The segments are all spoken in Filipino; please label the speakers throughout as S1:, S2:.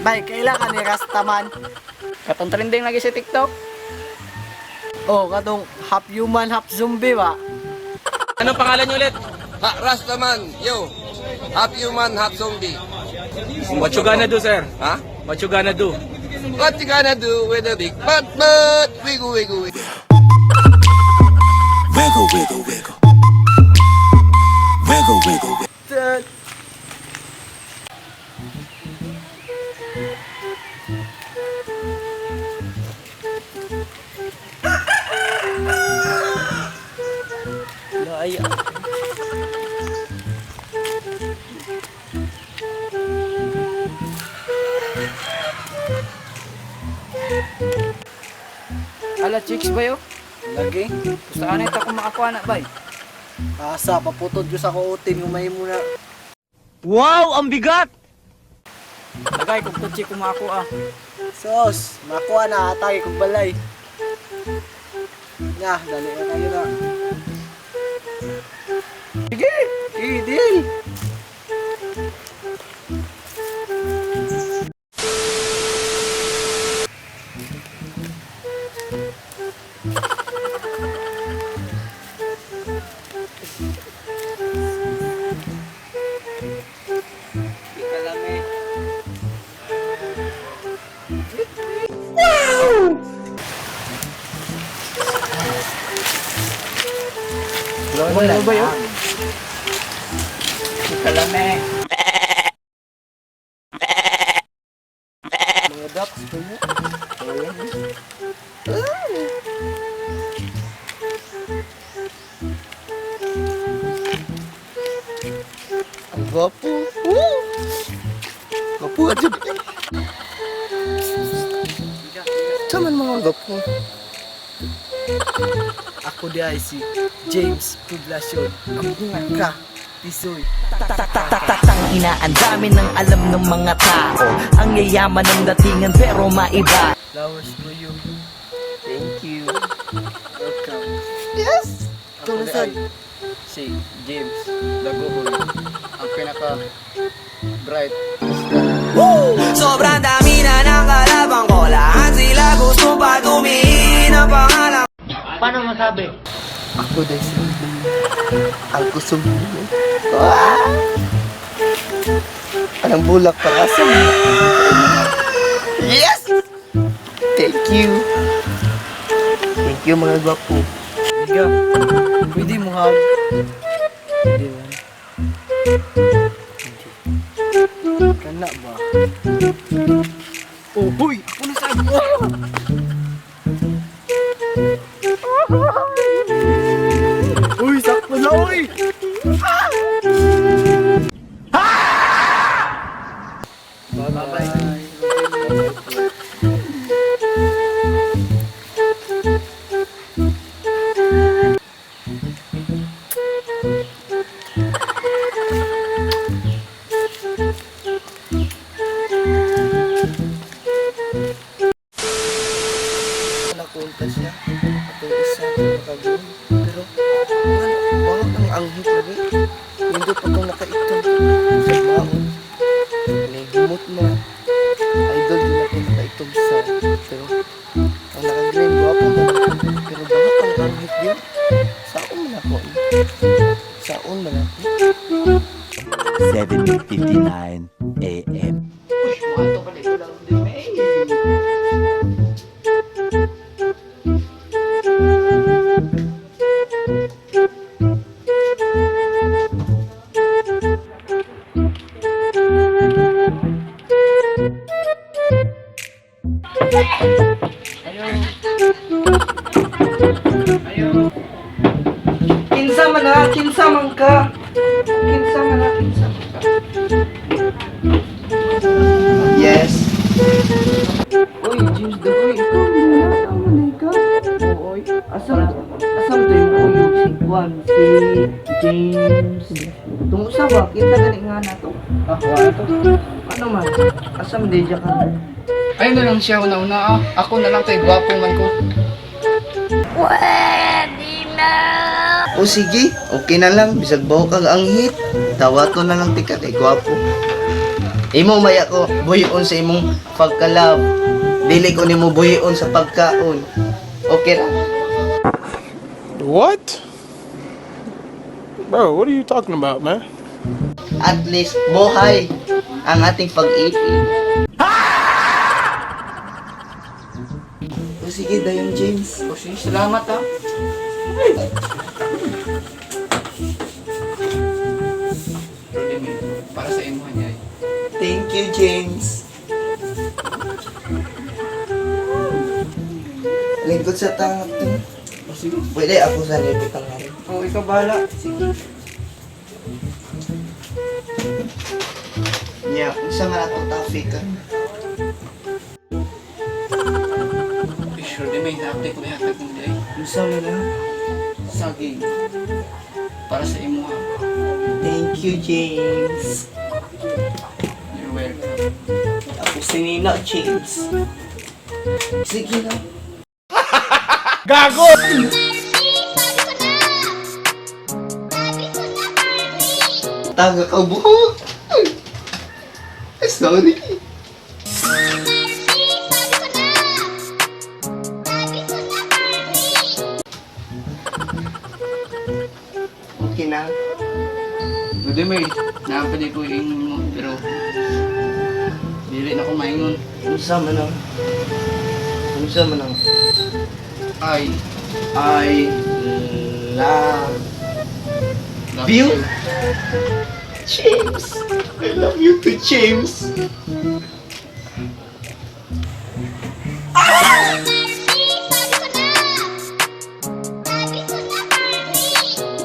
S1: Bay, kailangan ni Rastaman.
S2: Katong trending lagi sa TikTok.
S1: Oh, katong half human, half zombie ba?
S2: Anong pangalan niyo ulit?
S3: Rastaman, yo. Half human, half zombie.
S2: What you gonna do, sir?
S3: Huh?
S2: What you gonna do?
S3: What you gonna do with a big butt, wiggle, wiggle, wiggle.
S4: Wiggle, wiggle, wiggle. Wiggle, wiggle, wiggle.
S1: Ay,
S2: Ala, chicks ba yo?
S1: lagi.
S2: Saan ito kung makakuha na ba?
S1: Asa, paputod ko sa kuutin, umay muna.
S2: Wow, ang bigat! Lagay kung kutsi kung makakuha.
S1: Sos, makuha na, atay kong balay. Nya, dali na tayo na. Sige, deal.
S2: Wala ba yun? Kalame.
S1: Mga ducks ko mo. Ang gwapo. Gwapo ka dyan. Saman mga gwapo. Ako di ay si James Poblacion. Ang bunga ka, Tisoy.
S5: Tang ina, ang dami ng alam ng mga tao. Ang yayaman ng datingan pero maiba.
S1: Flowers for you. Thank you. Welcome. Yes!
S2: Ako di ay si James Dagohoy. Ang pinaka bright.
S5: Sobrang dami na ng kalabang ko. Lahat sila gusto pa tumihin ang pangalan.
S2: Paano masabi?
S1: Ako di si ang kusog mo. Anong bulak pa kasi? Yes! Thank you. Thank you mga gwapo.
S2: Higa.
S1: Pwede mo hug. Pwede mo. Hindi. Kana ba?
S2: Oh, huy! Ako na sabi ko!
S1: Uy, sakto na uy! Bye-bye. Nakunta siya. Atong isa nakagawin. Pero, bakit ang anghit lagi? Hindi pa itong nakaitong sa baon. Nagimot mo. Idol din ako nakaitong sa. Pero, ang nakagreen, guwapo mo. Pero bakit ang anghit din? Saan man ako? Saan man ako?
S4: 7:59 a.m.
S2: Push, mga ito pala ito lang din eh.
S1: Kinsa man na, kinsa man ka. Kinsa man na, kinsa man ka. Yes.
S2: Uy, James Dagoy, ikaw na. Tama na ikaw. Oo, oy. Asam to yung uyog si Juan, si James. Tungo sa ba? Kita gani nga na to.
S1: Ako, ano to?
S2: Ano man? Asam di dya ka.
S1: Ayun na lang siya una-una ah. Ako na lang kay gwapo man ko.
S6: O sige, okay na lang. Bisag baho kag ang hit. Tawato na lang tika kay gwapo.
S1: Imo maya ko buhion sa imong pagka-love. Dili ko nimo buhion sa pagkaon. Okay ra?
S3: What? Bro, what are you talking about, man?
S1: At least buhay ang ating pag-ibig. O sige, Dayon James.
S2: O sige, salamat ha. Para sa imo niya.
S1: Thank you, James. Lingkod sa tangat to.
S2: O sige.
S1: Pwede ako sa nipitang na rin.
S2: O ikaw bahala. Sige.
S1: Yeah, isa nga nato topic ka.
S2: Sure din may na-update ko na hatag mo day.
S1: Isa mo na.
S2: Saging. Para sa imo ha.
S1: Thank you, James.
S2: You're welcome.
S1: Ako si Nina, James. Sige na.
S3: Gago!
S1: Taga ka buhok. Sorry. Okay na.
S2: Pwede may nakapali ko yung mo, pero dili na ko maingon.
S1: Unsa man ang
S2: Ay,
S1: I love you. James. I love you too, James.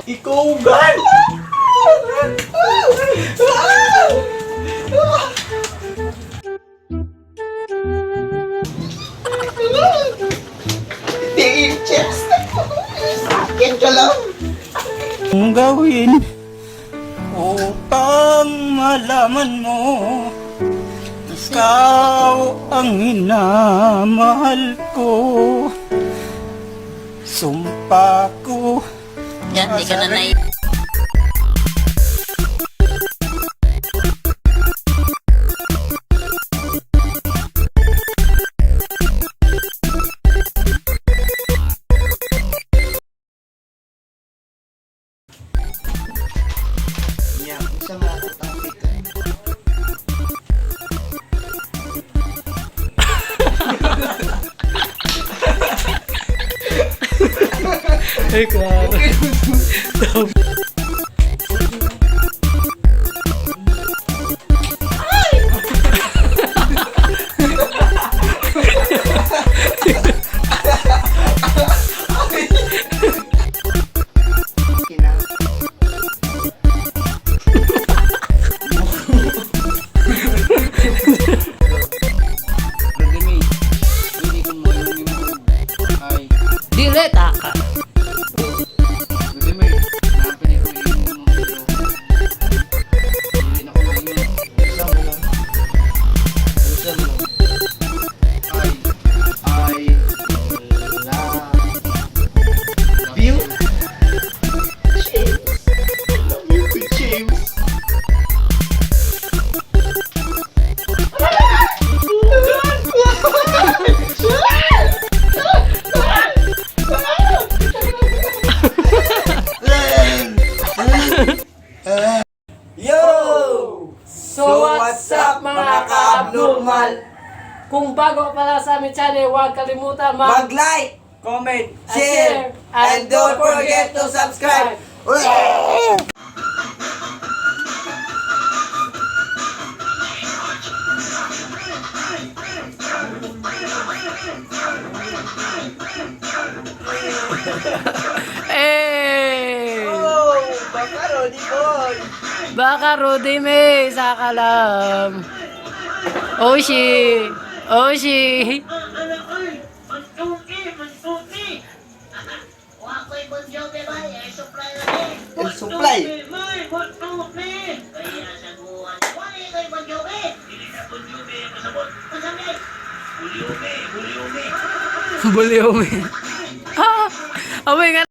S1: Ikaw gan! Dave, James! Akin ka lang!
S7: Ang gawin upang malaman mo ikaw ang minamahal ko. Sumpa ko.
S6: Yan, di ka na nai...
S1: Yeah, isa nga ako topic ka.
S7: Ay, klaro.
S1: Okay na.
S2: pwede may hindi ko mo yung ay,
S6: Dileta ka.
S2: pwede may nakapali ko yung mo, pero dili na ko maingon.
S1: Isa mo lang.
S2: Ay,
S1: I love you. James. I love you too, James.
S8: So what's up mga ka-abnormal? Kung bago ka pala sa aming channel, huwag kalimutan
S1: Mag-like, comment, share, and don't forget to subscribe.
S8: Hey!
S1: Oh, baka Roddy Boy.
S8: Baka Rudy May, saka lang. Oshi! Oshi!
S1: And supply.
S8: Bulyo, may. Ah! Oh my God!